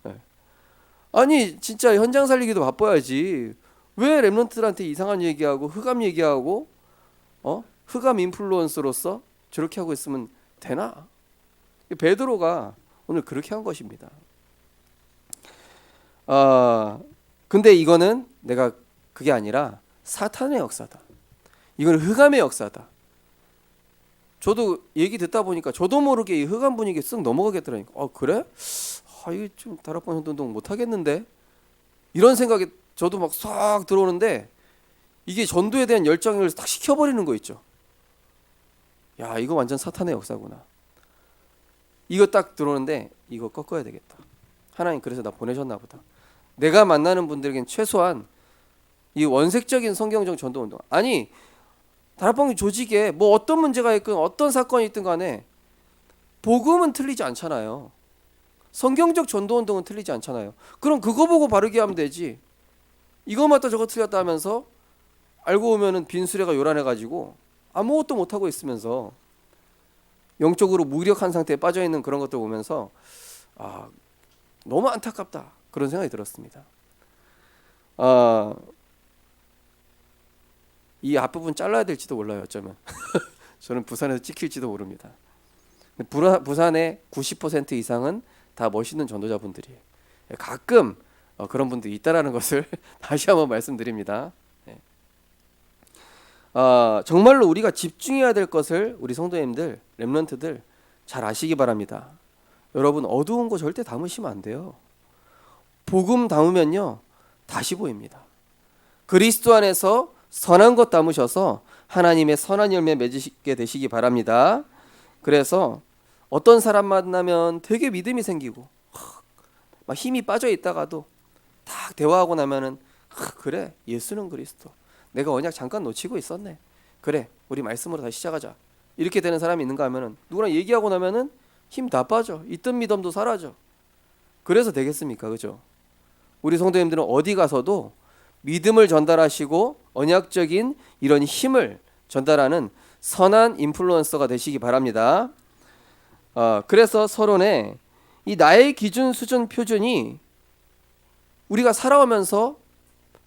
예. 아니 진짜 현장 살리기도 바빠야지. 왜 랩런트들한테 이상한 얘기하고 흑암 얘기하고 흑암 인플루언서로서 저렇게 하고 있으면 되나? 베드로가 오늘 그렇게 한 것입니다. 근데 이거는 내가 그게 아니라 사탄의 역사다. 이건 흑암의 역사다. 저도 얘기 듣다 보니까 저도 모르게 이 흑암 분위기에 쓱 넘어가겠더라니까. 그래? 이게 좀 다락방 운동 못 하겠는데? 이런 생각이 저도 막 싹 들어오는데 이게 전도에 대한 열정을 딱 식혀버리는 거 있죠. 야, 이거 완전 사탄의 역사구나. 이거 딱 들어오는데 이거 꺾어야 되겠다. 하나님 그래서 나 보내셨나 보다. 내가 만나는 분들에겐 최소한 이 원색적인 성경적 전도 운동, 아니 다락방 조직에 뭐 어떤 문제가 있든 어떤 사건이 있든 간에 복음은 틀리지 않잖아요. 성경적 전도 운동은 틀리지 않잖아요. 그럼 그거 보고 바르게 하면 되지. 이거 맞다 저거 틀렸다 하면서 알고 보면은 빈수레가 요란해가지고 아무것도 못하고 있으면서 영적으로 무기력한 상태에 빠져있는 그런 것들 보면서 너무 안타깝다 그런 생각이 들었습니다. 이 앞부분 잘라야 될지도 몰라요. 어쩌면 저는 부산에서 찍힐지도 모릅니다. 부산의 90% 이상은 다 멋있는 전도자분들이에요. 가끔 그런 분들이 있다라는 것을 다시 한번 말씀드립니다. 정말로 우리가 집중해야 될 것을 우리 성도님들, 렘넌트들 잘 아시기 바랍니다. 여러분 어두운 거 절대 담으시면 안 돼요. 복음 담으면요 다시 보입니다. 그리스도 안에서 선한 것 담으셔서 하나님의 선한 열매 맺으시게 되시기 바랍니다. 그래서 어떤 사람 만나면 되게 믿음이 생기고 막 힘이 빠져 있다가도 딱 대화하고 나면은 그래 예수는 그리스도, 내가 언약 잠깐 놓치고 있었네, 그래 우리 말씀으로 다시 시작하자, 이렇게 되는 사람이 있는가 하면은 누구랑 얘기하고 나면은 힘 다 빠져, 있던 믿음도 사라져. 그래서 되겠습니까? 그죠? 우리 성도님들은 어디 가서도 믿음을 전달하시고 언약적인 이런 힘을 전달하는 선한 인플루언서가 되시기 바랍니다. 그래서 서론에 이 나의 기준, 수준, 표준이 우리가 살아오면서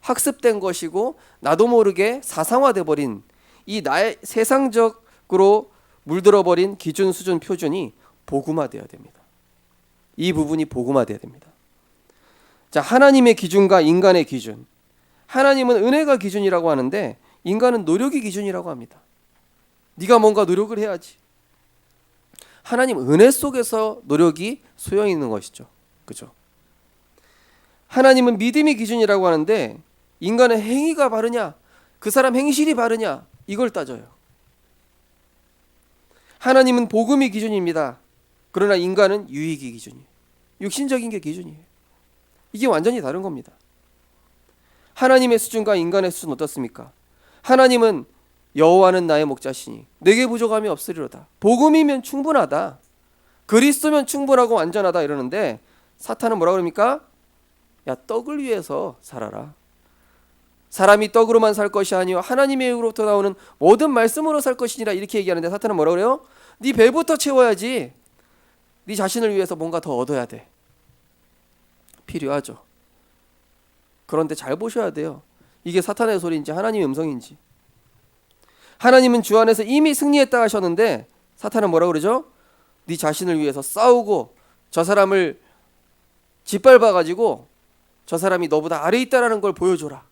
학습된 것이고 나도 모르게 사상화돼 버린 이 나의 세상적으로 물들어버린 기준, 수준, 표준이 복음화되어야 됩니다. 이 부분이 복음화되어야 됩니다. 자, 하나님의 기준과 인간의 기준. 하나님은 은혜가 기준이라고 하는데 인간은 노력이 기준이라고 합니다. 네가 뭔가 노력을 해야지. 하나님 은혜 속에서 노력이 소용이 있는 것이죠. 그죠? 하나님은 믿음이 기준이라고 하는데 인간은 행위가 바르냐, 그 사람 행실이 바르냐, 이걸 따져요. 하나님은 복음이 기준입니다. 그러나 인간은 유익이 기준이에요. 육신적인 게 기준이에요. 이게 완전히 다른 겁니다. 하나님의 수준과 인간의 수준은 어떻습니까? 하나님은 여호와는 나의 목자시니 내게 부족함이 없으리로다. 복음이면 충분하다. 그리스도면 충분하고 완전하다 이러는데 사탄은 뭐라 그럽니까? 야, 떡을 위해서 살아라. 사람이 떡으로만 살 것이 아니요 하나님의 입으로부터 나오는 모든 말씀으로 살 것이니라, 이렇게 얘기하는데 사탄은 뭐라 그래요? 네 배부터 채워야지. 네 자신을 위해서 뭔가 더 얻어야 돼. 필요하죠. 그런데 잘 보셔야 돼요. 이게 사탄의 소리인지 하나님의 음성인지. 하나님은 주 안에서 이미 승리했다 하셨는데 사탄은 뭐라 그러죠? 네 자신을 위해서 싸우고 저 사람을 짓밟아가지고 저 사람이 너보다 아래 있다라는 걸 보여줘라.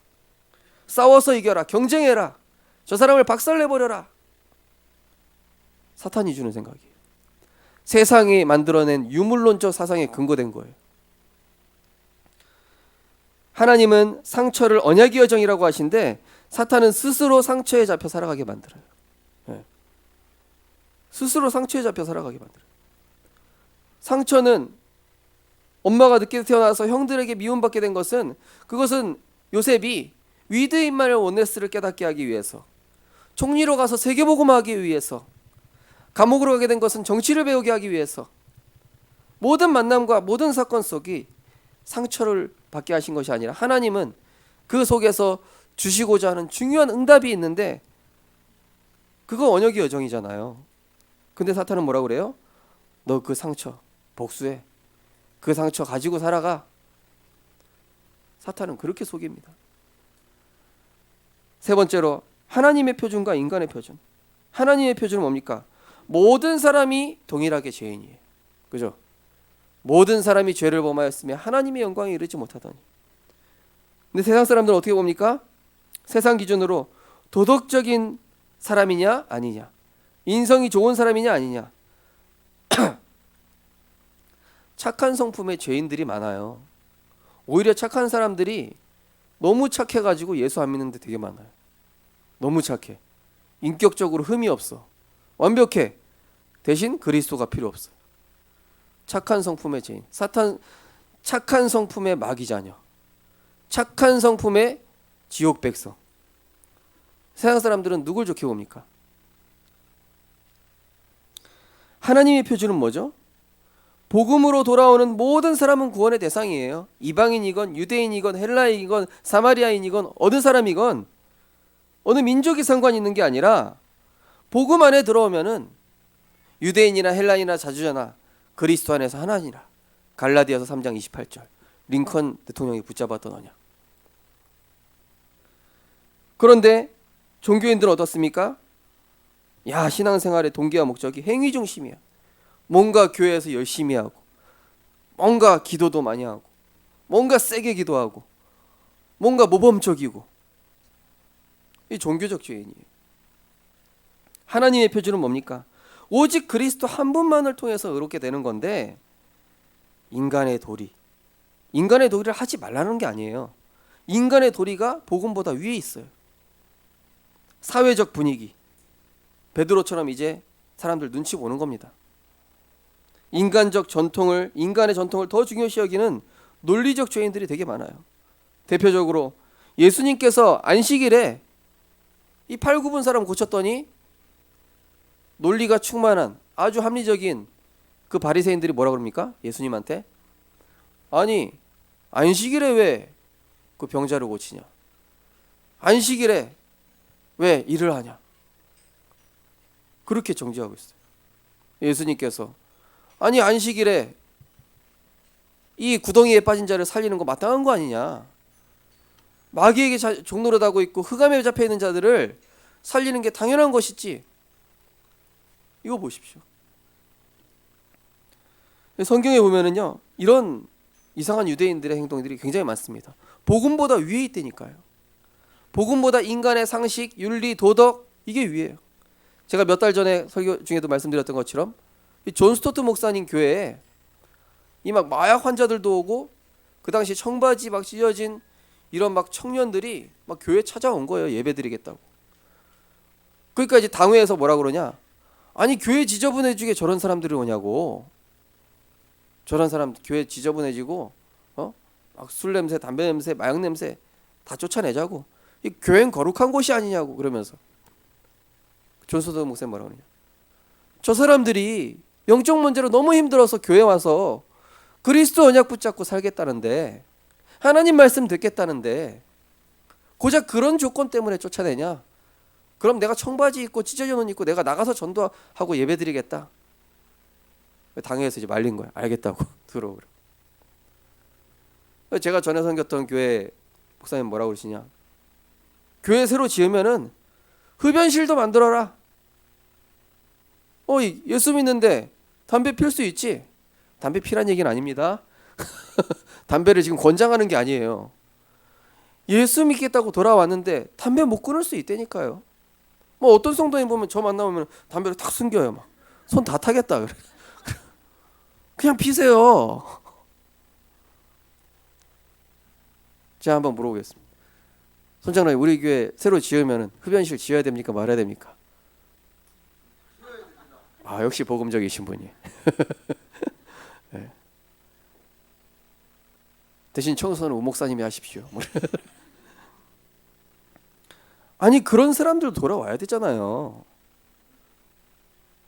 싸워서 이겨라. 경쟁해라. 저 사람을 박살내버려라. 사탄이 주는 생각이에요. 세상이 만들어낸 유물론적 사상에 근거된 거예요. 하나님은 상처를 언약의 여정이라고 하신데 사탄은 스스로 상처에 잡혀 살아가게 만들어요. 스스로 상처에 잡혀 살아가게 만들어요. 상처는 엄마가 늦게 태어나서 형들에게 미움받게 된 것은, 그것은 요셉이 위드 인마nuel 원네스를 깨닫게 하기 위해서, 총리로 가서 세계복음화하기 위해서, 감옥으로 가게 된 것은 정치를 배우게 하기 위해서, 모든 만남과 모든 사건 속이 상처를 받게 하신 것이 아니라 하나님은 그 속에서 주시고자 하는 중요한 응답이 있는데 그거 언약의 여정이잖아요. 근데 사탄은 뭐라고 그래요? 너 그 상처 복수해. 그 상처 가지고 살아가. 사탄은 그렇게 속입니다. 세 번째로 하나님의 표준과 인간의 표준. 하나님의 표준은 뭡니까? 모든 사람이 동일하게 죄인이에요. 그죠? 모든 사람이 죄를 범하였으며 하나님의 영광에 이르지 못하더니. 근데 세상 사람들은 어떻게 봅니까? 세상 기준으로 도덕적인 사람이냐 아니냐, 인성이 좋은 사람이냐 아니냐. 착한 성품의 죄인들이 많아요. 오히려 착한 사람들이 너무 착해가지고 예수 안 믿는 데 되게 많아요. 너무 착해. 인격적으로 흠이 없어. 완벽해. 대신 그리스도가 필요 없어요. 착한 성품의 죄인. 사탄, 착한 성품의 마귀 자녀. 착한 성품의 지옥 백성. 세상 사람들은 누굴 좋게 봅니까? 하나님의 표준은 뭐죠? 복음으로 돌아오는 모든 사람은 구원의 대상이에요. 이방인이건 유대인이건 헬라인이건 사마리아인이건 어느 사람이건 어느 민족이 상관이 있는 게 아니라 복음 안에 들어오면은 유대인이나 헬라인이나 자주자나 그리스도 안에서 하나니라. 갈라디아서 3장 28절. 링컨 대통령이 붙잡았던 언약. 그런데 종교인들은 어떻습니까? 야, 신앙생활의 동기와 목적이 행위 중심이야. 뭔가 교회에서 열심히 하고, 뭔가 기도도 많이 하고, 뭔가 세게 기도하고, 뭔가 모범적이고. 이 종교적 죄인이에요. 하나님의 표준은 뭡니까? 오직 그리스도 한 분만을 통해서 의롭게 되는 건데, 인간의 도리를 하지 말라는 게 아니에요. 인간의 도리가 복음보다 위에 있어요. 사회적 분위기, 베드로처럼 이제 사람들 눈치 보는 겁니다. 인간의 전통을 더 중요시 여기는 논리적 죄인들이 되게 많아요. 대표적으로 예수님께서 안식일에 이 8, 9분 사람 고쳤더니 논리가 충만한 아주 합리적인 그 바리새인들이 뭐라 그럽니까? 예수님한테 아니 안식일에 왜 그 병자를 고치냐? 안식일에 왜 일을 하냐? 그렇게 정죄하고 있어요. 예수님께서 아니 안식일에 이 구덩이에 빠진 자를 살리는 거 마땅한 거 아니냐? 마귀에게 종노릇하고 있고 흑암에 잡혀 있는 자들을 살리는 게 당연한 것이지. 이거 보십시오. 성경에 보면은요, 이런 이상한 유대인들의 행동들이 굉장히 많습니다. 복음보다 위에 있다니까요. 복음보다 인간의 상식, 윤리, 도덕 이게 위에요. 제가 몇 달 전에 설교 중에도 말씀드렸던 것처럼 이 존 스토트 목사님 교회에 이 막 마약 환자들도 오고 그 당시 청바지 막 찢어진 이런 막 청년들이 막 교회 찾아온 거예요. 예배드리겠다고. 그러니까 이제 당회에서 뭐라 그러냐? 아니 교회 지저분해지게 저런 사람들이 오냐고. 저런 사람 교회 지저분해지고 막 술 냄새, 담배 냄새, 마약 냄새 다 쫓아내자고. 이 교회는 거룩한 곳이 아니냐고 그러면서 존 스토트 목사님 뭐라 그러냐? 저 사람들이 영적 문제로 너무 힘들어서 교회 와서 그리스도 언약 붙잡고 살겠다는데 하나님 말씀 듣겠다는데 고작 그런 조건 때문에 쫓아내냐? 그럼 내가 청바지 입고 찢어진 옷 입고 내가 나가서 전도하고 예배드리겠다. 당회에서 이제 말린 거야. 알겠다고 들어오래. 제가 전에 섬겼던 교회 목사님 뭐라고 그러시냐? 교회 새로 지으면은 흡연실도 만들어라. 예수 믿는데 담배 필 수 있지? 담배 피란 얘기는 아닙니다. 담배를 지금 권장하는 게 아니에요. 예수 믿겠다고 돌아왔는데 담배 못 끊을 수 있다니까요. 뭐 어떤 성도님 보면 저 만나면 담배를 탁 숨겨요. 막 손 다 타겠다 그래. 그냥 피세요. 제가 한번 물어보겠습니다. 손장로님, 우리 교회 새로 지으면 흡연실 지어야 됩니까? 말아야 됩니까? 아, 역시 복음적이신 분이. 네. 대신 청소는 우 목사님이 하십시오. 아니 그런 사람들도 돌아와야 되잖아요.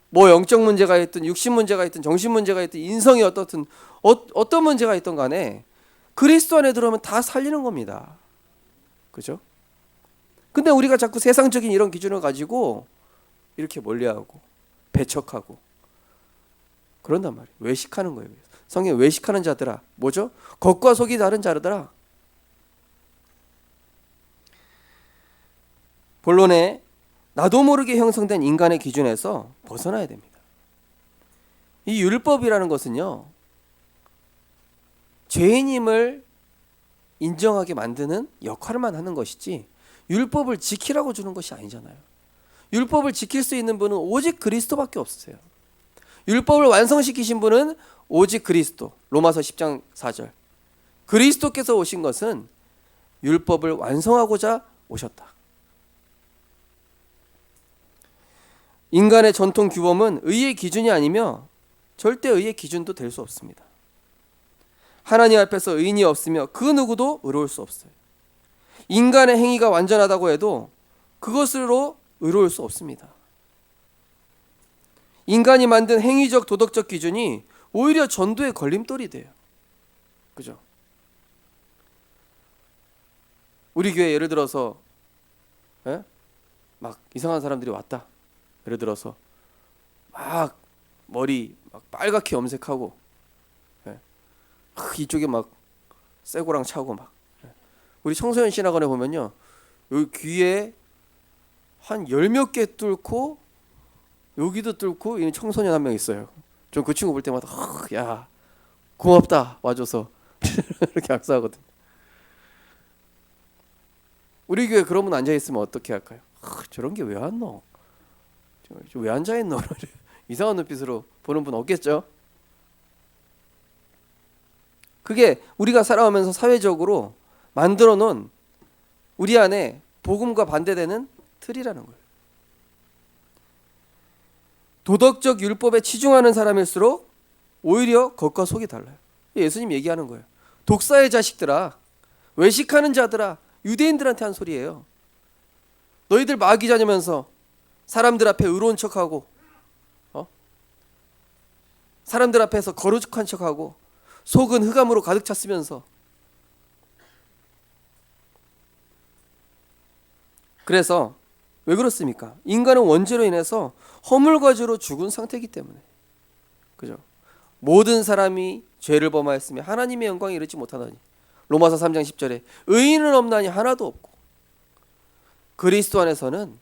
뭐 영적 문제가 있든 육신 문제가 있든 정신 문제가 있든 인성이 어떤 문제가 있든 간에 그리스도 안에 들어오면 다 살리는 겁니다. 그죠? 근데 우리가 자꾸 세상적인 이런 기준을 가지고 이렇게 멀리하고 배척하고 그런단 말이에요. 외식하는 거예요. 성경 외식하는 자들아. 뭐죠? 겉과 속이 다른 자들아. 본론에 나도 모르게 형성된 인간의 기준에서 벗어나야 됩니다. 이 율법이라는 것은요, 죄인임을 인정하게 만드는 역할만 하는 것이지 율법을 지키라고 주는 것이 아니잖아요. 율법을 지킬 수 있는 분은 오직 그리스도밖에 없으세요. 율법을 완성시키신 분은 오직 그리스도. 로마서 10장 4절. 그리스도께서 오신 것은 율법을 완성하고자 오셨다. 인간의 전통 규범은 의의 기준이 아니며 절대 의의 기준도 될 수 없습니다. 하나님 앞에서 의인이 없으며 그 누구도 의로울 수 없어요. 인간의 행위가 완전하다고 해도 그것으로 의로울 수 없습니다. 인간이 만든 행위적 도덕적 기준이 오히려 전도의 걸림돌이 돼요. 그죠? 우리 교회 예를 들어서 막 이상한 사람들이 왔다. 예를 들어서 막 머리 막 빨갛게 염색하고 이쪽에 막 쇠고랑 차고 막 우리 청소년 신학원에 보면요, 여기 귀에 한 10몇 개 뚫고 여기도 뚫고 이 청소년 한 명 있어요. 좀 그 친구 볼 때마다 야 고맙다 와줘서 이렇게 악수하거든. 우리 교회 그런 분 앉아 있으면 어떻게 할까요? 저런 게 왜 왔노? 왜 앉아 있노? 이상한 눈빛으로 보는 분 없겠죠? 그게 우리가 살아오면서 사회적으로 만들어 놓은 우리 안에 복음과 반대되는 틀이라는 거예요. 도덕적 율법에 치중하는 사람일수록 오히려 겉과 속이 달라요. 예수님 얘기하는 거예요. 독사의 자식들아, 외식하는 자들아, 유대인들한테 한 소리예요. 너희들 마귀 자녀면서 사람들 앞에 의로운 척하고 사람들 앞에서 거룩한 척하고 속은 흑암으로 가득 찼으면서. 그래서 왜 그렇습니까? 인간은 원죄로 인해서 허물과죄로 죽은 상태이기 때문에. 그죠? 모든 사람이 죄를 범하였으며 하나님의 영광에 이르지 못하나니. 로마서 3장 10절에 의인은 없나니 하나도 없고. 그리스도 안에서는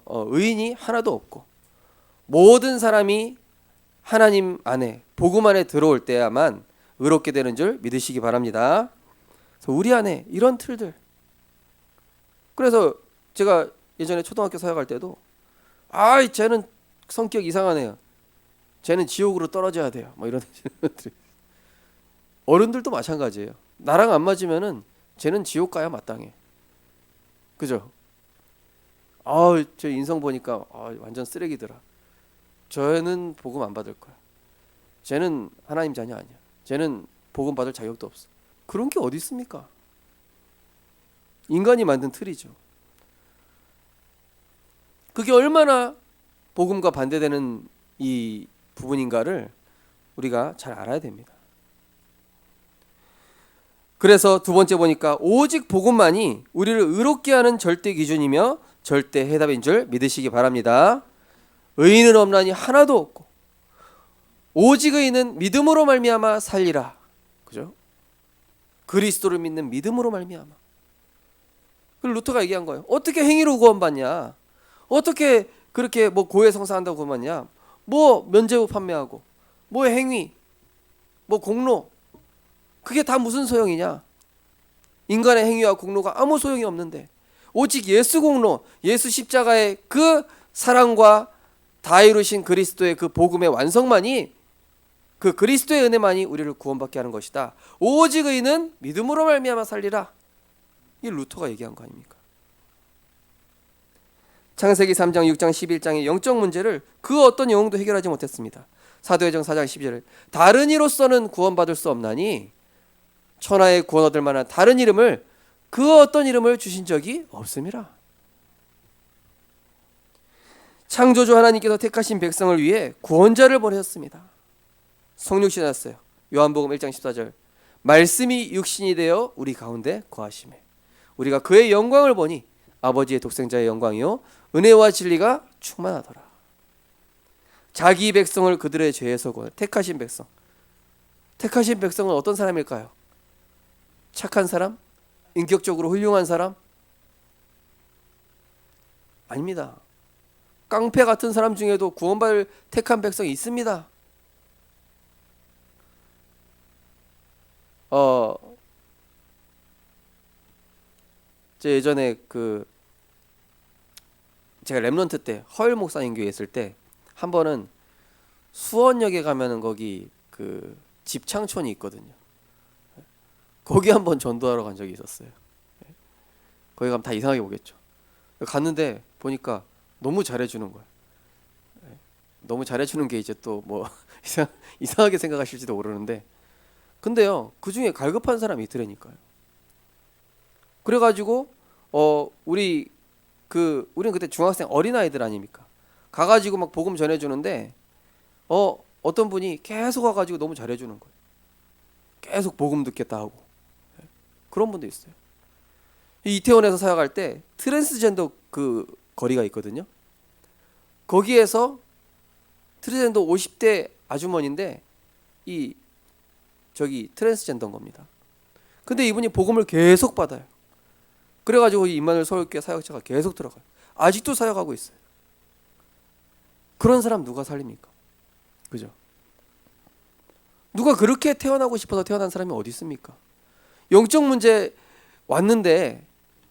의인이 하나도 없고 모든 사람이 하나님 안에 복음 안에 들어올 때야만 의롭게 되는 줄 믿으시기 바랍니다. 그래서 우리 안에 이런 틀들. 그래서 제가 예전에 초등학교 사역할 때도 쟤는 성격 이상하네요. 쟤는 지옥으로 떨어져야 돼요. 뭐 이런 어른들도 마찬가지예요. 나랑 안 맞으면은 쟤는 지옥 가야 마땅해. 그죠? 저 인성 보니까 완전 쓰레기더라. 쟤는 복음 안 받을 거야. 쟤는 하나님 자녀 아니야. 쟤는 복음 받을 자격도 없어. 그런 게 어디 있습니까? 인간이 만든 틀이죠. 그게 얼마나 복음과 반대되는 이 부분인가를 우리가 잘 알아야 됩니다. 그래서 두 번째 보니까 오직 복음만이 우리를 의롭게 하는 절대 기준이며 절대 해답인 줄 믿으시기 바랍니다. 의인은 없나니 하나도 없고 오직 의인은 믿음으로 말미암아 살리라. 그죠? 그리스도를 믿는 믿음으로 말미암아. 루터가 얘기한 거예요. 어떻게 행위로 구원받냐? 어떻게 그렇게 뭐 고해성사한다고 구원받냐? 뭐 면죄부 판매하고 뭐 행위 뭐 공로 그게 다 무슨 소용이냐? 인간의 행위와 공로가 아무 소용이 없는데 오직 예수 공로, 예수 십자가의 그 사랑과 다 이루신 그리스도의 그 복음의 완성만이, 그 그리스도의 은혜만이 우리를 구원받게 하는 것이다. 오직 의인은 믿음으로 말미암아 살리라. 이 루터가 얘기한 거 아닙니까? 창세기 3장, 6장, 11장의 영적 문제를 그 어떤 영웅도 해결하지 못했습니다. 사도행전 4장 12절 다른 이로서는 구원받을 수 없나니 천하에 구원 얻을 만한 다른 이름을, 그 어떤 이름을 주신 적이 없음이라. 창조주 하나님께서 택하신 백성을 위해 구원자를 보내셨습니다. 성육신 하셨어요. 요한복음 1장 14절 말씀이 육신이 되어 우리 가운데 거하시매 우리가 그의 영광을 보니 아버지의 독생자의 영광이요 은혜와 진리가 충만하더라. 자기 백성을 그들의 죄에서 구하는 택하신 백성. 택하신 백성은 어떤 사람일까요? 착한 사람? 인격적으로 훌륭한 사람? 아닙니다. 깡패 같은 사람 중에도 구원받을 택한 백성이 있습니다. 제 예전에 제가 렘넌트 때 허일 목사님 교회 있을 때 한 번은 수원역에 가면은 거기 집창촌이 있거든요. 거기 한번 전도하러 간 적이 있었어요. 거기 가면 다 이상하게 보겠죠. 갔는데 보니까 너무 잘해주는 거예요. 너무 잘해주는 게 이제 또 뭐 이상하게 생각하실지도 모르는데, 근데요 그 중에 갈급한 사람이 있더라니까요. 그래가지고 우리는 그때 중학생 어린아이들 아닙니까? 가가지고 막 복음 전해주는데 어떤 분이 계속 와가지고 너무 잘해주는 거예요. 계속 복음 듣겠다 하고. 그런 분도 있어요. 이태원에서 사역할 때 트랜스젠더 거리가 있거든요. 거기에서 트랜스젠더 50대 아주머니인데 저기 트랜스젠더인 겁니다. 근데 이분이 복음을 계속 받아요. 그래가지고 이 임마누엘 서울교회 사역자가 계속 들어가요. 아직도 사역하고 있어요. 그런 사람 누가 살립니까? 그죠? 누가 그렇게 태어나고 싶어서 태어난 사람이 어디 있습니까? 영적 문제 왔는데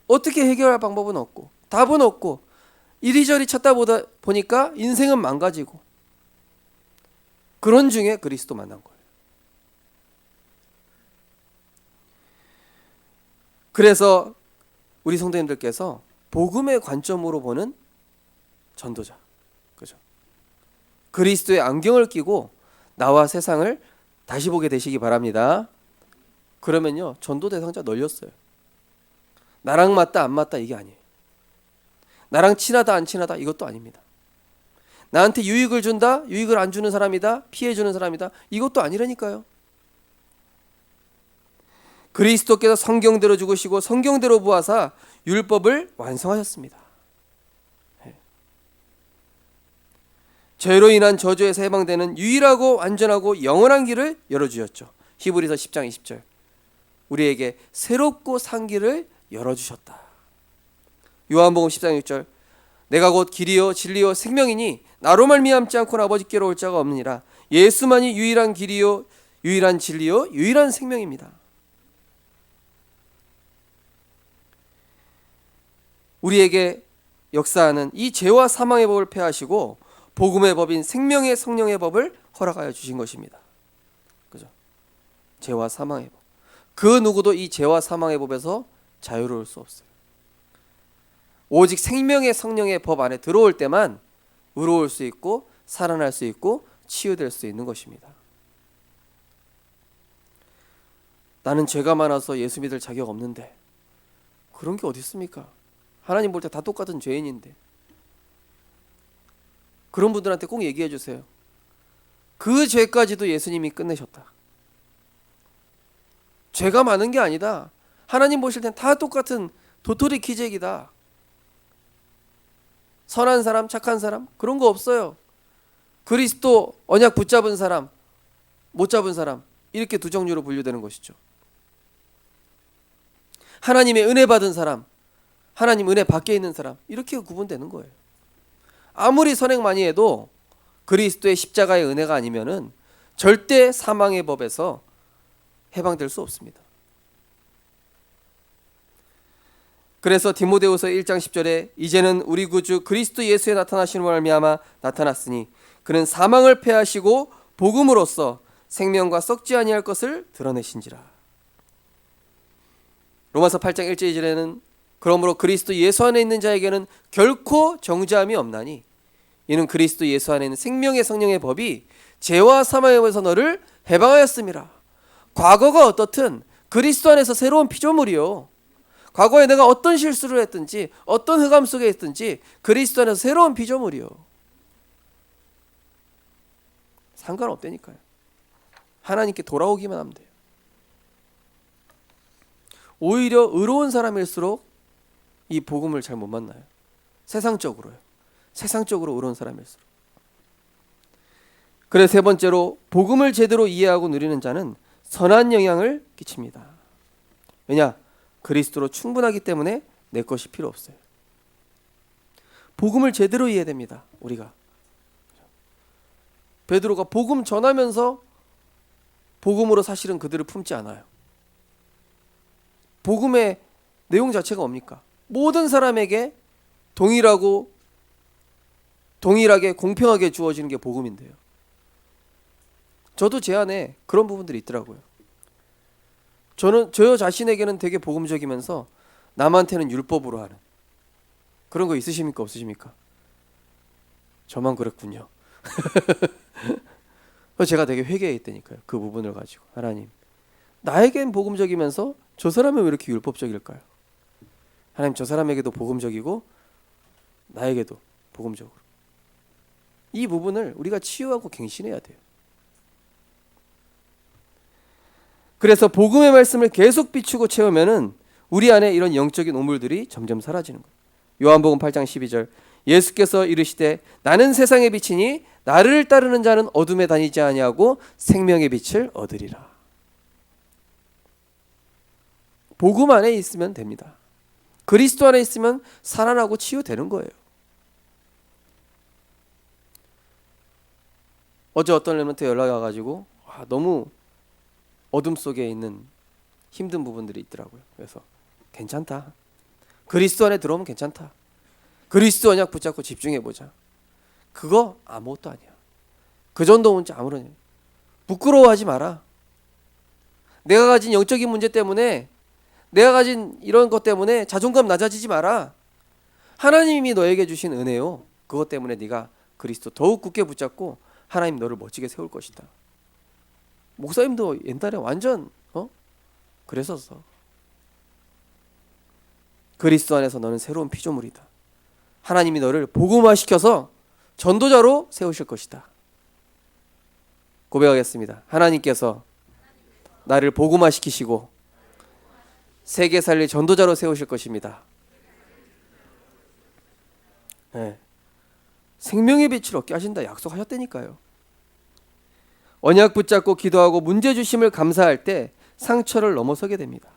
어떻게 해결할 방법은 없고 답은 없고 이리저리 찾다 보니까 인생은 망가지고, 그런 중에 그리스도 만난 거예요. 그래서 우리 성도님들께서 복음의 관점으로 보는 전도자, 그죠? 그리스도의 안경을 끼고 나와 세상을 다시 보게 되시기 바랍니다. 그러면요 전도 대상자 널렸어요. 나랑 맞다 안 맞다 이게 아니에요. 나랑 친하다 안 친하다 이것도 아닙니다. 나한테 유익을 준다, 유익을 안 주는 사람이다, 피해 주는 사람이다 이것도 아니라니까요. 그리스도께서 성경대로 죽으시고 성경대로 부하사 율법을 완성하셨습니다. 죄로 인한 저주에서 해방되는 유일하고 완전하고 영원한 길을 열어주셨죠. 히브리서 10장 20절. 우리에게 새롭고 산 길을 열어주셨다. 요한복음 10장 6절. 내가 곧 길이요 진리요 생명이니 나로 말미암지 않고는 아버지께로 올 자가 없느니라. 예수만이 유일한 길이요 유일한 진리요 유일한 생명입니다. 우리에게 역사하는 이 죄와 사망의 법을 폐하시고 복음의 법인 생명의 성령의 법을 허락하여 주신 것입니다. 그죠? 죄와 사망의 법. 그 누구도 이 죄와 사망의 법에서 자유로울 수 없어요. 오직 생명의 성령의 법 안에 들어올 때만 의로울 수 있고 살아날 수 있고 치유될 수 있는 것입니다. 나는 죄가 많아서 예수 믿을 자격 없는데, 그런 게 어디 있습니까? 하나님 볼 때 다 똑같은 죄인인데. 그런 분들한테 꼭 얘기해 주세요. 그 죄까지도 예수님이 끝내셨다. 죄가 많은 게 아니다. 하나님 보실 땐 다 똑같은 도토리 키재기다. 선한 사람, 착한 사람 그런 거 없어요. 그리스도 언약 붙잡은 사람, 못 잡은 사람 이렇게 두 종류로 분류되는 것이죠. 하나님의 은혜 받은 사람, 하나님 은혜 밖에 있는 사람 이렇게 구분되는 거예요. 아무리 선행 많이 해도 그리스도의 십자가의 은혜가 아니면은 절대 사망의 법에서 해방될 수 없습니다. 그래서 디모데후서 1장 10절에 이제는 우리 구주 그리스도 예수에 나타나시는 말미암아 나타났으니 그는 사망을 패하시고 복음으로써 생명과 썩지 아니할 것을 드러내신지라. 로마서 8장 1절 2절에는 그러므로 그리스도 예수 안에 있는 자에게는 결코 정죄함이 없나니 이는 그리스도 예수 안에 있는 생명의 성령의 법이 죄와 사망의 법에서 너를 해방하였음이라. 과거가 어떻든 그리스도 안에서 새로운 피조물이요. 과거에 내가 어떤 실수를 했든지 어떤 흑암 속에 있든지 그리스도 안에서 새로운 피조물이요. 상관없다니까요. 하나님께 돌아오기만 하면 돼요. 오히려 의로운 사람일수록 이 복음을 잘 못 만나요. 세상적으로요. 세상적으로 의로운 사람일수록. 그래 세 번째로 복음을 제대로 이해하고 누리는 자는 선한 영향을 끼칩니다. 왜냐? 그리스도로 충분하기 때문에 내 것이 필요 없어요. 복음을 제대로 이해해야 됩니다. 우리가 베드로가 복음 전하면서 복음으로 사실은 그들을 품지 않아요. 복음의 내용 자체가 뭡니까? 모든 사람에게 동일하게 공평하게 주어지는 게 복음인데요. 저도 제 안에 그런 부분들이 있더라고요. 저 자신에게는 되게 복음적이면서 남한테는 율법으로 하는 그런 거 있으십니까? 없으십니까? 저만 그랬군요. 제가 되게 회개했다니까요. 그 부분을 가지고 하나님, 나에겐 복음적이면서 저 사람은 왜 이렇게 율법적일까요? 하나님, 저 사람에게도 복음적이고 나에게도 복음적으로. 이 부분을 우리가 치유하고 갱신해야 돼요. 그래서 복음의 말씀을 계속 비추고 채우면은 우리 안에 이런 영적인 오물들이 점점 사라지는 거예요. 요한복음 8장 12절, 예수께서 이르시되 나는 세상의 빛이니 나를 따르는 자는 어둠에 다니지 아니하고 생명의 빛을 얻으리라. 복음 안에 있으면 됩니다. 그리스도 안에 있으면 살아나고 치유되는 거예요. 어제 어떤 렘넌트 연락이 와가지고 너무 어둠 속에 있는 힘든 부분들이 있더라고요. 그래서 괜찮다. 그리스도 안에 들어오면 괜찮다. 그리스도 언약 붙잡고 집중해보자. 그거 아무것도 아니야. 그 정도면 아무런 부끄러워하지 마라. 내가 가진 영적인 문제 때문에, 내가 가진 이런 것 때문에 자존감 낮아지지 마라. 하나님이 너에게 주신 은혜요. 그것 때문에 네가 그리스도 더욱 굳게 붙잡고 하나님 너를 멋지게 세울 것이다. 목사님도 옛날에 완전 그랬었어. 그리스도 안에서 너는 새로운 피조물이다. 하나님이 너를 복음화시켜서 전도자로 세우실 것이다. 고백하겠습니다. 하나님께서 나를 복음화시키시고 세계 살릴 전도자로 세우실 것입니다. 네. 생명의 빛을 얻게 하신다 약속하셨다니까요. 언약 붙잡고 기도하고 문제 주심을 감사할 때 상처를 넘어서게 됩니다.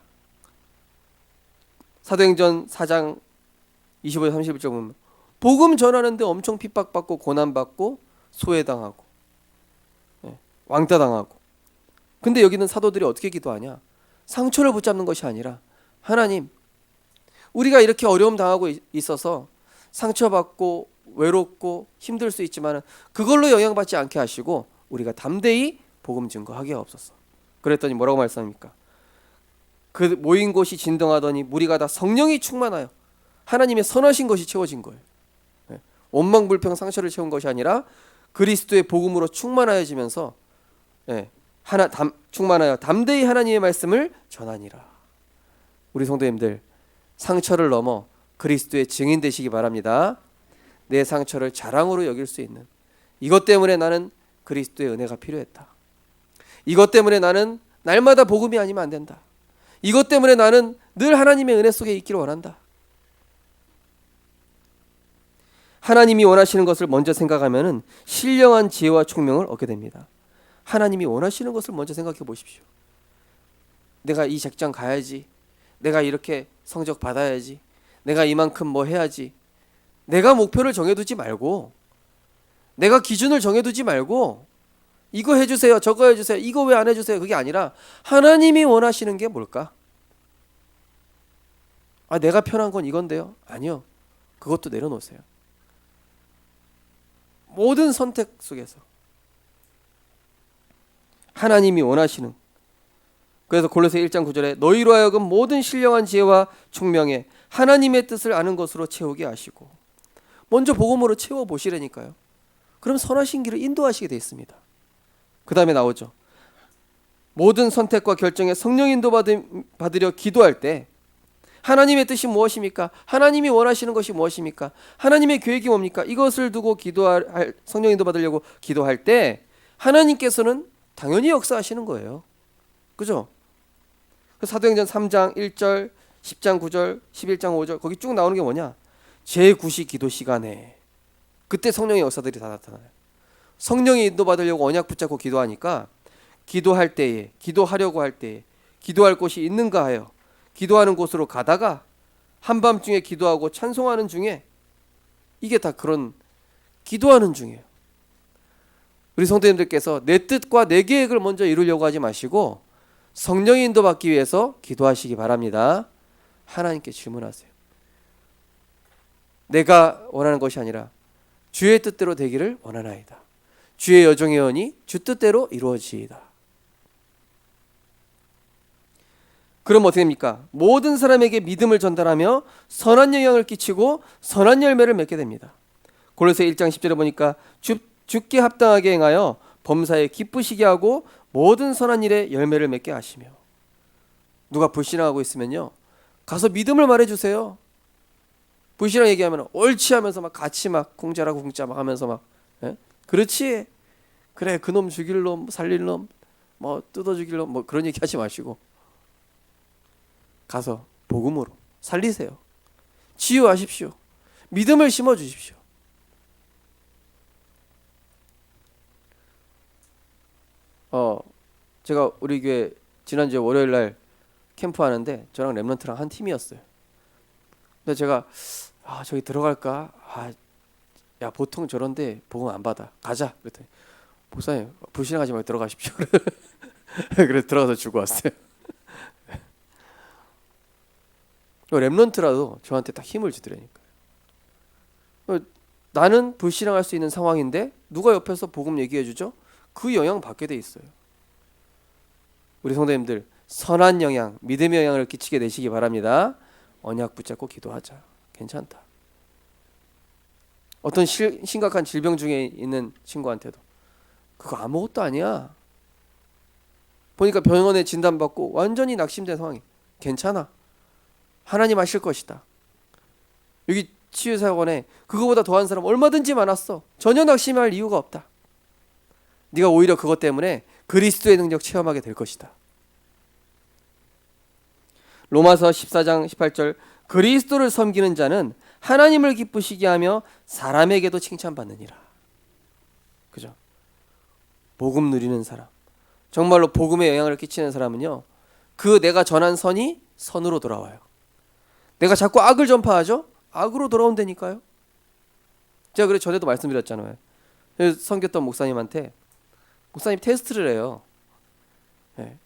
사도행전 4장 25절 31절 보면 복음 전하는데 엄청 핍박받고 고난받고 소외당하고 왕따당하고, 근데 여기는 사도들이 어떻게 기도하냐? 상처를 붙잡는 것이 아니라 하나님, 우리가 이렇게 어려움 당하고 있어서 상처받고 외롭고 힘들 수 있지만 그걸로 영향받지 않게 하시고 우리가 담대히 복음 증거하게 하옵소서. 그랬더니 뭐라고 말씀합니까? 그 모인 곳이 진동하더니 무리가 다 성령이 충만하여 하나님의 선하신 것이 채워진 거예요. 원망불평 상처를 채운 것이 아니라 그리스도의 복음으로 충만하여지면서 충만하여 담대히 하나님의 말씀을 전하니라. 우리 성도님들, 상처를 넘어 그리스도의 증인 되시기 바랍니다. 내 상처를 자랑으로 여길 수 있는, 이것 때문에 나는 그리스도의 은혜가 필요했다. 이것 때문에 나는 날마다 복음이 아니면 안 된다. 이것 때문에 나는 늘 하나님의 은혜 속에 있기를 원한다. 하나님이 원하시는 것을 먼저 생각하면 신령한 지혜와 총명을 얻게 됩니다. 하나님이 원하시는 것을 먼저 생각해 보십시오. 내가 이 직장 가야지, 내가 이렇게 성적 받아야지, 내가 이만큼 뭐 해야지, 내가 목표를 정해두지 말고, 내가 기준을 정해두지 말고 이거 해주세요, 저거 해주세요, 이거 왜 안 해주세요, 그게 아니라 하나님이 원하시는 게 뭘까? 내가 편한 건 이건데요. 아니요, 그것도 내려놓으세요. 모든 선택 속에서 하나님이 원하시는, 그래서 골로새 1장 9절에 너희로 하여금 모든 신령한 지혜와 총명에 하나님의 뜻을 아는 것으로 채우게 하시고, 먼저 복음으로 채워보시라니까요. 그럼 선하신 길을 인도하시게 되어 있습니다. 그 다음에 나오죠. 모든 선택과 결정에 성령 인도 받으려 기도할 때 하나님의 뜻이 무엇입니까? 하나님이 원하시는 것이 무엇입니까? 하나님의 계획이 뭡니까? 이것을 두고 성령 인도 받으려고 기도할 때 하나님께서는 당연히 역사하시는 거예요. 그죠? 사도행전 3장 1절, 10장 9절, 11장 5절 거기 쭉 나오는 게 뭐냐? 제9시 기도 시간에 그때 성령의 역사들이 다 나타나요. 성령이 인도받으려고 언약 붙잡고 기도하니까 기도할 때에, 기도하려고 할 때에, 기도할 곳이 있는가 하여 기도하는 곳으로 가다가 한밤중에 기도하고 찬송하는 중에, 이게 다 그런 기도하는 중이에요. 우리 성도님들께서 내 뜻과 내 계획을 먼저 이루려고 하지 마시고 성령의 인도받기 위해서 기도하시기 바랍니다. 하나님께 질문하세요. 내가 원하는 것이 아니라 주의 뜻대로 되기를 원하나이다. 주의 여종의 언이 주 뜻대로 이루어지이다. 그럼 어떻게 됩니까? 모든 사람에게 믿음을 전달하며 선한 영향을 끼치고 선한 열매를 맺게 됩니다. 골로새 1장 10절에 보니까 주께 합당하게 행하여 범사에 기쁘시게 하고 모든 선한 일에 열매를 맺게 하시며. 누가 불신앙하고 있으면요, 가서 믿음을 말해주세요. 불신앙 얘기하면 옳지 하면서 막 같이 막 공짜라고 공짜 막 하면서 막, 예? 그렇지, 그래, 그놈 죽일 놈, 살릴 놈, 뭐 뜯어 죽일 놈, 뭐 그런 얘기 하지 마시고 가서 복음으로 살리세요. 치유하십시오. 믿음을 심어 주십시오. 제가 우리 교회 지난주에 월요일 날 캠프 하는데 저랑 렘넌트랑 한 팀이었어요. 근데 제가 저기 들어갈까? 야, 보통 저런데 복음 안 받아. 가자. 그랬더니 목사님 불신하지 말고 들어가십시오. 그래서 들어가서 주고 왔어요. 렘넌트라도 저한테 딱 힘을 주더라니까요. 나는 불신앙할 수 있는 상황인데 누가 옆에서 복음 얘기해 주죠? 그 영향 받게 돼 있어요. 우리 성도님들 선한 영향, 믿음의 영향을 끼치게 되시기 바랍니다. 언약 붙잡고 기도하자. 괜찮다. 어떤 심각한 질병 중에 있는 친구한테도 그거 아무것도 아니야. 보니까 병원에 진단받고 완전히 낙심된 상황이, 괜찮아. 하나님 하실 것이다. 여기 치유사원에 그거보다 더한 사람 얼마든지 많았어. 전혀 낙심할 이유가 없다. 네가 오히려 그것 때문에 그리스도의 능력 체험하게 될 것이다. 로마서 14장 18절, 그리스도를 섬기는 자는 하나님을 기쁘시게 하며 사람에게도 칭찬받느니라. 그죠? 복음 누리는 사람, 정말로 복음에 영향을 끼치는 사람은요, 그 내가 전한 선이 선으로 돌아와요. 내가 자꾸 악을 전파하죠? 악으로 돌아온다니까요. 제가 그래 전에도 말씀드렸잖아요. 섬겼던 목사님한테 목사님 테스트를 해요. 네,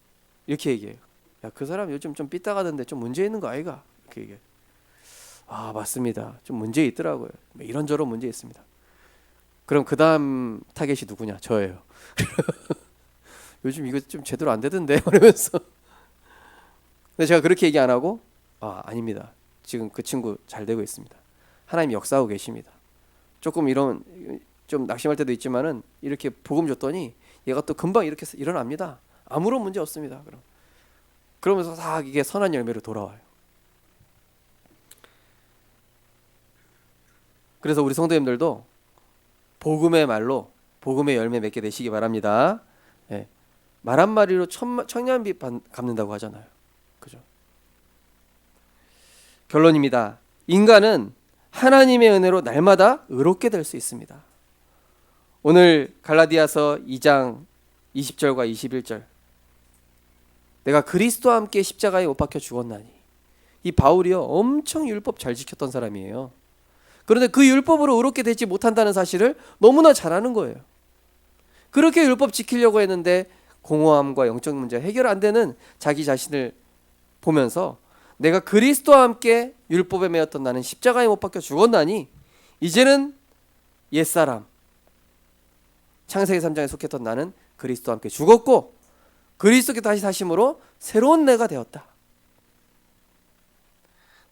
이렇게 얘기해요. 야, 그 사람 요즘 좀 삐딱하던데 좀 문제 있는 거 아이가? 이렇게 얘기해요. 맞습니다. 좀 문제 있더라고요. 이런저런 문제 있습니다. 그럼 그 다음 타겟이 누구냐? 저예요. 요즘 이거 좀 제대로 안 되던데 그러면서. 근데 제가 그렇게 얘기 안 하고 아닙니다. 지금 그 친구 잘 되고 있습니다. 하나님 역사하고 계십니다. 조금 이런 좀 낙심할 때도 있지만은 이렇게 복음 줬더니 얘가 또 금방 이렇게 일어납니다. 아무런 문제 없습니다. 그러면서 다 이게 선한 열매로 돌아와요. 그래서 우리 성도님들도 복음의 말로 복음의 열매 맺게 되시기 바랍니다. 예. 말 한마디로 청년비 갚는다고 하잖아요. 그죠? 결론입니다. 인간은 하나님의 은혜로 날마다 의롭게 될 수 있습니다. 오늘 갈라디아서 2장 20절과 21절, 내가 그리스도와 함께 십자가에 못 박혀 죽었나니. 이 바울이요, 엄청 율법 잘 지켰던 사람이에요. 그런데 그 율법으로 의롭게 되지 못한다는 사실을 너무나 잘 아는 거예요. 그렇게 율법 지키려고 했는데 공허함과 영적 문제 해결 안 되는 자기 자신을 보면서 내가 그리스도와 함께 율법에 매였던 나는 십자가에 못 박혀 죽었나니 이제는 옛사람, 창세기 3장에 속했던 나는 그리스도와 함께 죽었고 그리스도께 다시 사심으로 새로운 내가 되었다.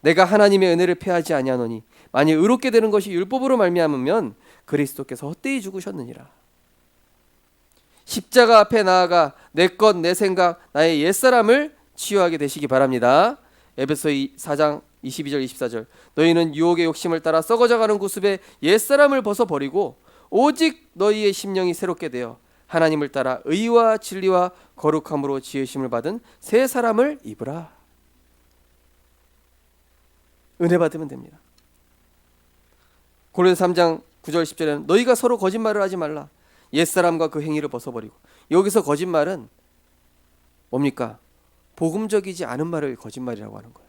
내가 하나님의 은혜를 패하지 아니하노니 만일 의롭게 되는 것이 율법으로 말미암으면 그리스도께서 헛되이 죽으셨느니라. 십자가 앞에 나아가 내 것, 내 생각, 나의 옛사람을 치유하게 되시기 바랍니다. 에베소 4장 22절 24절, 너희는 유혹의 욕심을 따라 썩어져가는 구습에 옛사람을 벗어버리고 오직 너희의 심령이 새롭게 되어 하나님을 따라 의와 진리와 거룩함으로 지으심을 받은 새 사람을 입으라. 은혜 받으면 됩니다. 고린도서 3장 9절 10절에는 너희가 서로 거짓말을 하지 말라. 옛사람과 그 행위를 벗어버리고. 여기서 거짓말은 뭡니까? 복음적이지 않은 말을 거짓말이라고 하는 거예요.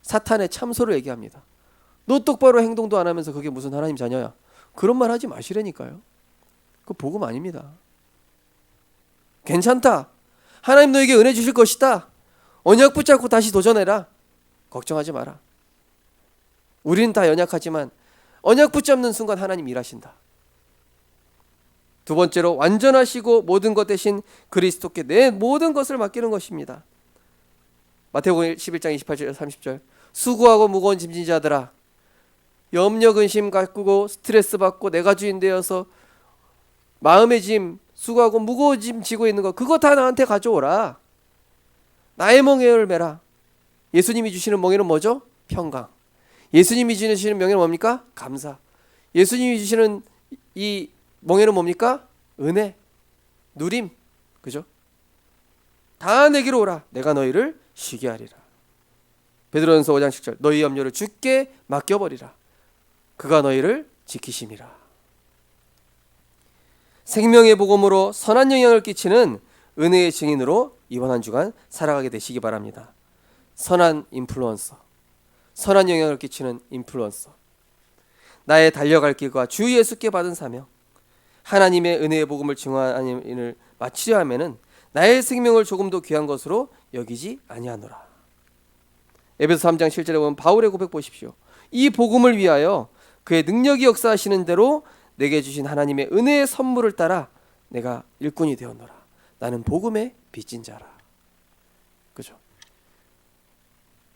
사탄의 참소를 얘기합니다. 너 똑바로 행동도 안 하면서 그게 무슨 하나님 자녀야? 그런 말 하지 마시라니까요. 그거 복음 아닙니다. 괜찮다. 하나님 너에게 은혜 주실 것이다. 언약 붙잡고 다시 도전해라. 걱정하지 마라. 우리는 다 연약하지만 언약 붙잡는 순간 하나님 일하신다. 두 번째로 완전하시고 모든 것 대신 그리스도께 내 모든 것을 맡기는 것입니다. 마태복음 11장 28절 30절 수고하고 무거운 짐진 자들아 염려 근심 가꾸고 스트레스 받고 내가 주인 되어서 마음의 짐 수고하고 무거운 짐 지고 있는 거 그거 다 나한테 가져오라. 나의 멍에를 메라. 예수님이 주시는 멍에는 뭐죠? 평강. 예수님이 주시는 명예는 뭡니까? 감사. 예수님이 주시는 이 멍에는 뭡니까? 은혜, 누림. 그죠? 다 내게로 오라. 내가 너희를 쉬게 하리라. 베드로전서 5장 10절 너희 염려를 주께 맡겨버리라. 그가 너희를 지키심이라. 생명의 복음으로 선한 영향을 끼치는 은혜의 증인으로 이번 한 주간 살아가게 되시기 바랍니다. 선한 인플루언서, 선한 영향을 끼치는 인플루언서. 나의 달려갈 길과 주 예수께 받은 사명, 하나님의 은혜의 복음을 증언하는 일을 마치려 하면은 나의 생명을 조금도 귀한 것으로 여기지 아니하노라. 에베소 3장 7절에 보면 바울의 고백 보십시오. 이 복음을 위하여 그의 능력이 역사하시는 대로 내게 주신 하나님의 은혜의 선물을 따라 내가 일꾼이 되었노라. 나는 복음의 빚진 자라. 그죠?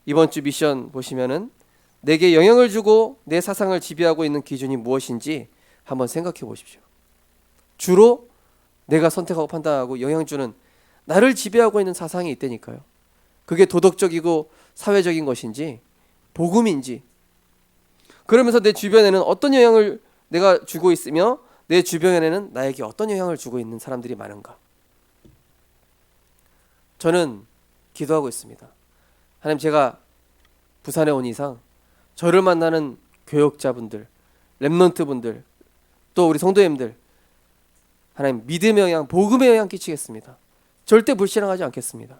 이번 주 미션 보시면은 내게 영향을 주고 내 사상을 지배하고 있는 기준이 무엇인지 한번 생각해 보십시오. 주로 내가 선택하고 판단하고 영향 주는 나를 지배하고 있는 사상이 있다니까요. 그게 도덕적이고 사회적인 것인지 복음인지. 그러면서 내 주변에는 어떤 영향을 내가 주고 있으며 내 주변에는 나에게 어떤 영향을 주고 있는 사람들이 많은가. 저는 기도하고 있습니다. 하나님, 제가 부산에 온 이상 저를 만나는 교역자분들, 렘넌트분들, 또 우리 성도님들 하나님 믿음의 영향, 복음의 영향 끼치겠습니다. 절대 불신앙하지 않겠습니다.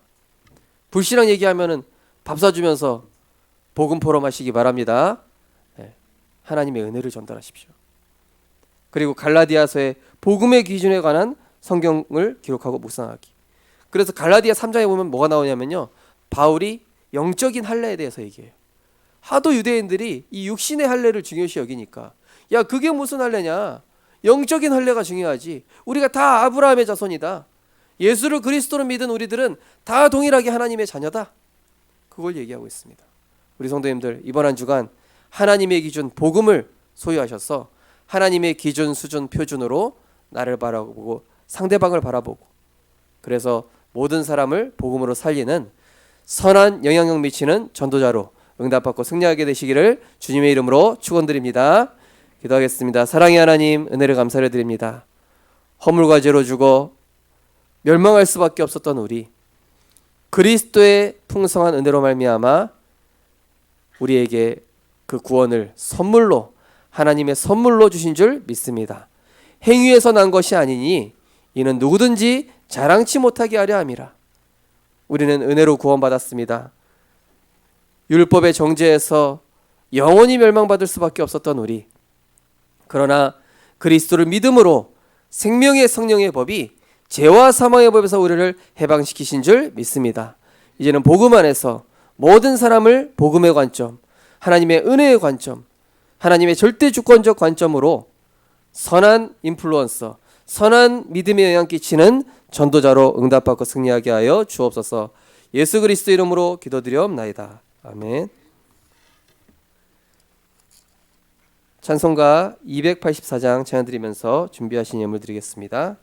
불신앙 얘기하면은 밥 사주면서 복음 포럼하시기 바랍니다. 네, 하나님의 은혜를 전달하십시오. 그리고 갈라디아서의 복음의 기준에 관한 성경을 기록하고 묵상하기. 그래서 갈라디아 3장에 보면 뭐가 나오냐면요, 바울이 영적인 할례에 대해서 얘기해요. 하도 유대인들이 이 육신의 할례를 중요시 여기니까, 야 그게 무슨 할례냐, 영적인 할례가 중요하지. 우리가 다 아브라함의 자손이다. 예수를 그리스도로 믿은 우리들은 다 동일하게 하나님의 자녀다. 그걸 얘기하고 있습니다. 우리 성도님들, 이번 한 주간 하나님의 기준 복음을 소유하셔서 하나님의 기준 수준 표준으로 나를 바라보고 상대방을 바라보고, 그래서 모든 사람을 복음으로 살리는 선한 영향력 미치는 전도자로 응답받고 승리하게 되시기를 주님의 이름으로 축원드립니다. 기도하겠습니다. 사랑의 하나님, 은혜를 감사를 드립니다. 허물과 죄로 죽어 멸망할 수밖에 없었던 우리, 그리스도의 풍성한 은혜로 말미암아 우리에게 그 구원을 선물로, 하나님의 선물로 주신 줄 믿습니다. 행위에서 난 것이 아니니 이는 누구든지 자랑치 못하게 하려 함이라. 우리는 은혜로 구원받았습니다. 율법의 정죄에서 영원히 멸망받을 수밖에 없었던 우리, 그러나 그리스도를 믿음으로 생명의 성령의 법이 죄와 사망의 법에서 우리를 해방시키신 줄 믿습니다. 이제는 복음 안에서 모든 사람을 복음의 관점, 하나님의 은혜의 관점, 하나님의 절대 주권적 관점으로 선한 인플루언서, 선한 믿음의 영향 끼치는 전도자로 응답받고 승리하게 하여 주옵소서. 예수 그리스도 이름으로 기도드리옵나이다. 아멘. 찬송가 284장 찬양드리면서 준비하신 예물 드리겠습니다.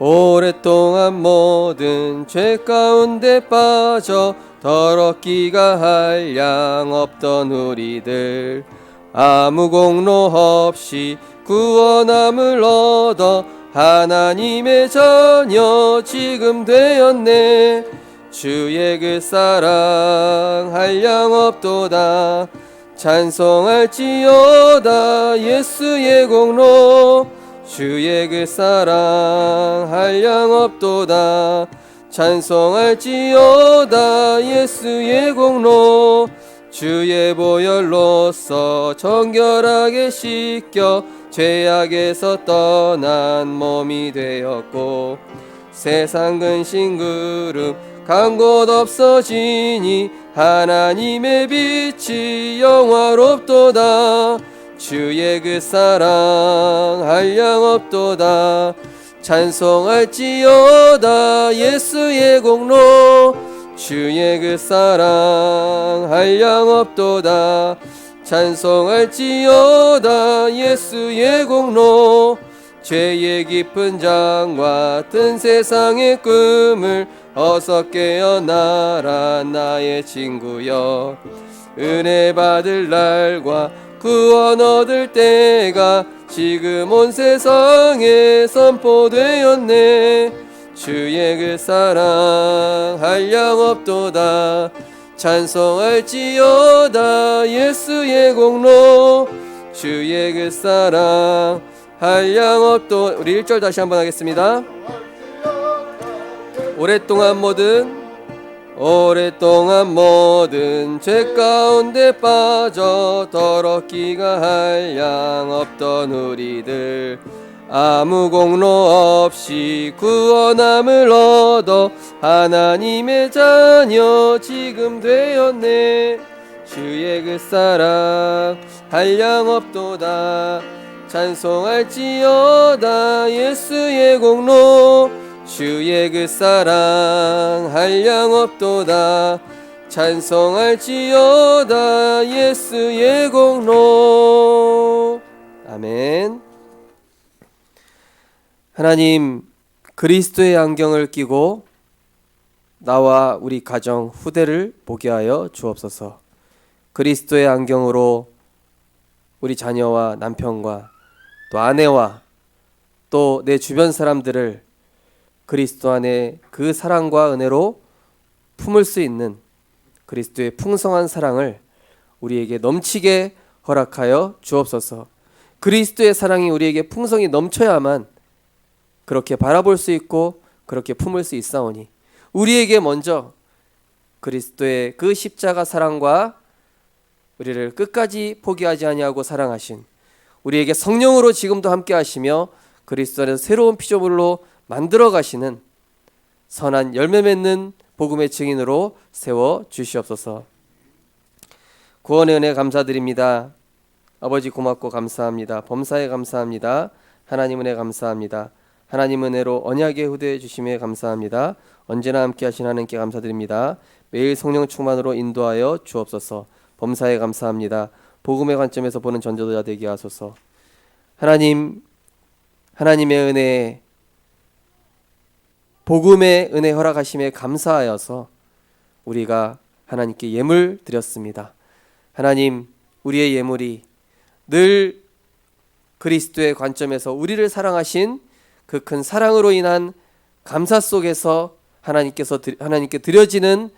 오랫동안 모든 죄 가운데 빠져 더럽기가 한량 없던 우리들, 아무 공로 없이 구원함을 얻어 하나님의 자녀 지금 되었네. 주의 그 사랑 한량없도다. 찬송할지어다 예수의 공로. 주의 그 사랑 한량없도다. 찬송할지어다 예수의 공로. 주의 보혈로서 정결하게 씻겨 죄악에서 떠난 몸이 되었고, 세상 근심 그름 간 곳 없어지니 하나님의 빛이 영화롭도다. 주의 그 사랑 한량없도다. 찬송할지어다 예수의 공로. 주의 그 사랑 한량없도다. 찬송할지어다 예수의 공로. 죄의 깊은 장과 뜬 세상의 꿈을 어서 깨어나라 나의 친구여. 은혜 받을 날과 구원 얻을 때가 지금 온 세상에 선포되었네. 주의 그 사랑 한량없도다. 찬송할지어다 예수의 공로. 주의 그 사랑 한량없도. 우리 1절 다시 한번 하겠습니다. 오랫동안 모든 죄 가운데 빠져 더럽기가 한량없던 우리들, 아무 공로 없이 구원함을 얻어 하나님의 자녀 지금 되었네. 주의 그 사랑 한량없도다. 찬송할지어다 예수의 공로. 주의 그 사랑 한량없도다. 찬송할지어다 예수의 공로. 아멘. 하나님, 그리스도의 안경을 끼고 나와 우리 가정 후대를 보게 하여 주옵소서. 그리스도의 안경으로 우리 자녀와 남편과 또 아내와 또 내 주변 사람들을 그리스도 안에 그 사랑과 은혜로 품을 수 있는 그리스도의 풍성한 사랑을 우리에게 넘치게 허락하여 주옵소서. 그리스도의 사랑이 우리에게 풍성히 넘쳐야만 그렇게 바라볼 수 있고 그렇게 품을 수 있사오니, 우리에게 먼저 그리스도의 그 십자가 사랑과 우리를 끝까지 포기하지 아니하고 사랑하신 우리에게 성령으로 지금도 함께 하시며 그리스도 안에서 새로운 피조물로 만들어 가시는 선한 열매 맺는 복음의 증인으로 세워 주시옵소서. 구원의 은혜 감사드립니다. 아버지 고맙고 감사합니다. 범사에 감사합니다. 하나님 은혜 감사합니다. 하나님 은혜로 언약의 후대해 주심에 감사합니다. 언제나 함께 하신 하나님께 감사드립니다. 매일 성령 충만으로 인도하여 주옵소서. 범사에 감사합니다. 복음의 관점에서 보는 전도자 되게 하소서. 하나님, 하나님의 은혜, 복음의 은혜 허락하심에 감사하여서 우리가 하나님께 예물 드렸습니다. 하나님, 우리의 예물이 늘 그리스도의 관점에서 우리를 사랑하신 그 큰 사랑으로 인한 감사 속에서 하나님께 드려지는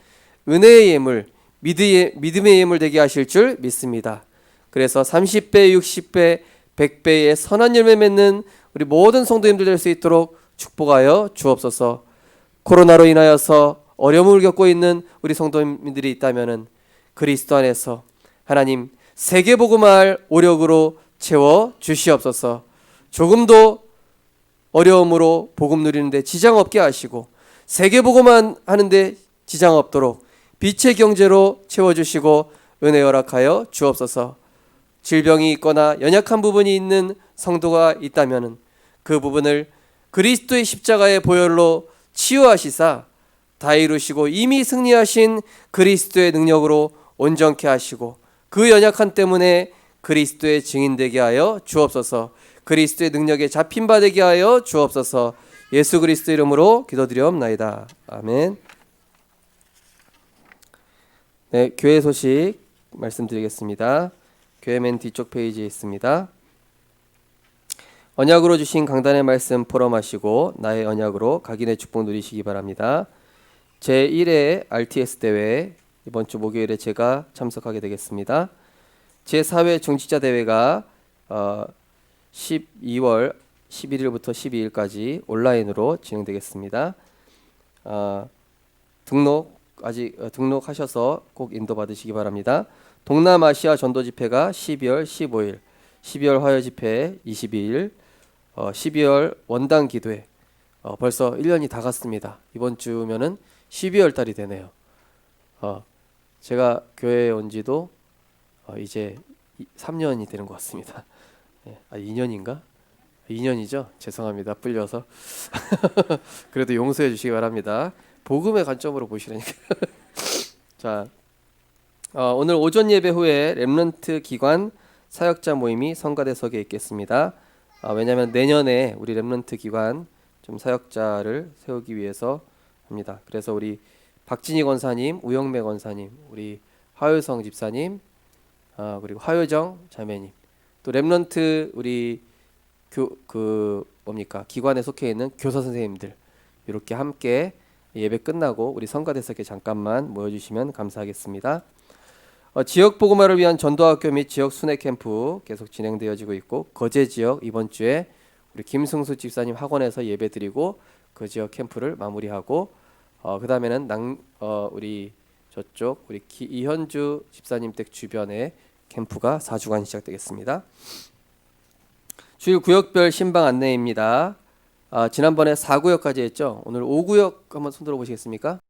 은혜의 예물, 믿음의 예물 되게 하실 줄 믿습니다. 그래서 30배, 60배, 100배의 선한 열매 맺는 우리 모든 성도님들 될 수 있도록 축복하여 주옵소서. 코로나로 인하여서 어려움을 겪고 있는 우리 성도님들이 있다면은 그리스도 안에서 하나님 세계복음할 오력으로 채워 주시옵소서. 조금도 어려움으로 복음 누리는데 지장 없게 하시고 세계복음만 하는데 지장 없도록 빛의 경제로 채워주시고 은혜 허락하여 주옵소서. 질병이 있거나 연약한 부분이 있는 성도가 있다면 그 부분을 그리스도의 십자가의 보혈로 치유하시사 다 이루시고 이미 승리하신 그리스도의 능력으로 온전케 하시고 그 연약한 때문에 그리스도의 증인 되게 하여 주옵소서. 그리스도의 능력에 잡힌 바 되게 하여 주옵소서. 예수 그리스도 이름으로 기도드리옵나이다. 아멘. 네, 교회 소식 말씀드리겠습니다. 교회 맨 뒤쪽 페이지에 있습니다. 언약으로 주신 강단의 말씀 포럼하시고 나의 언약으로 각인의 축복 누리시기 바랍니다. 제1회 RTS 대회 이번 주 목요일에 제가 참석하게 되겠습니다. 제4회 중직자 대회가 12월 11일부터 12일까지 온라인으로 진행되겠습니다. 등록하셔서 꼭 인도 받으시기 바랍니다. 동남아시아 전도 집회가 12월 15일, 12월 화요 집회 22일, 12월 원당 기도회 벌써 1년이 다 갔습니다. 이번 주면은 12월 달이 되네요. 제가 교회에 온 지도 이제 3년이 되는 것 같습니다. 2년인가? 2년이죠? 죄송합니다. 불려서. 그래도 용서해 주시기 바랍니다. 복음의 관점으로 보시라니까. 자, 오늘 오전 예배 후에 렘넌트 기관 사역자 모임이 성가대석에 있겠습니다. 왜냐하면 내년에 우리 렘넌트 기관 좀 사역자를 세우기 위해서 합니다. 그래서 우리 박진희 권사님, 우영매 권사님, 우리 화요성 집사님, 그리고 화요정 자매님, 또 렘넌트 우리 기관에 속해 있는 교사 선생님들 이렇게 함께 예배 끝나고 우리 성가대석에 잠깐만 모여주시면 감사하겠습니다. 지역 복음화를 위한 전도학교 및 지역 순회 캠프 계속 진행되어지고 있고 거제 지역 이번 주에 우리 김승수 집사님 학원에서 예배드리고 그 지역 캠프를 마무리하고 그 다음에는 우리 저쪽 우리 이현주 집사님 댁 주변에 캠프가 4주간 시작되겠습니다. 주일 구역별 신방 안내입니다. 지난번에 4구역까지 했죠. 오늘 5구역 한번 손들어 보시겠습니까?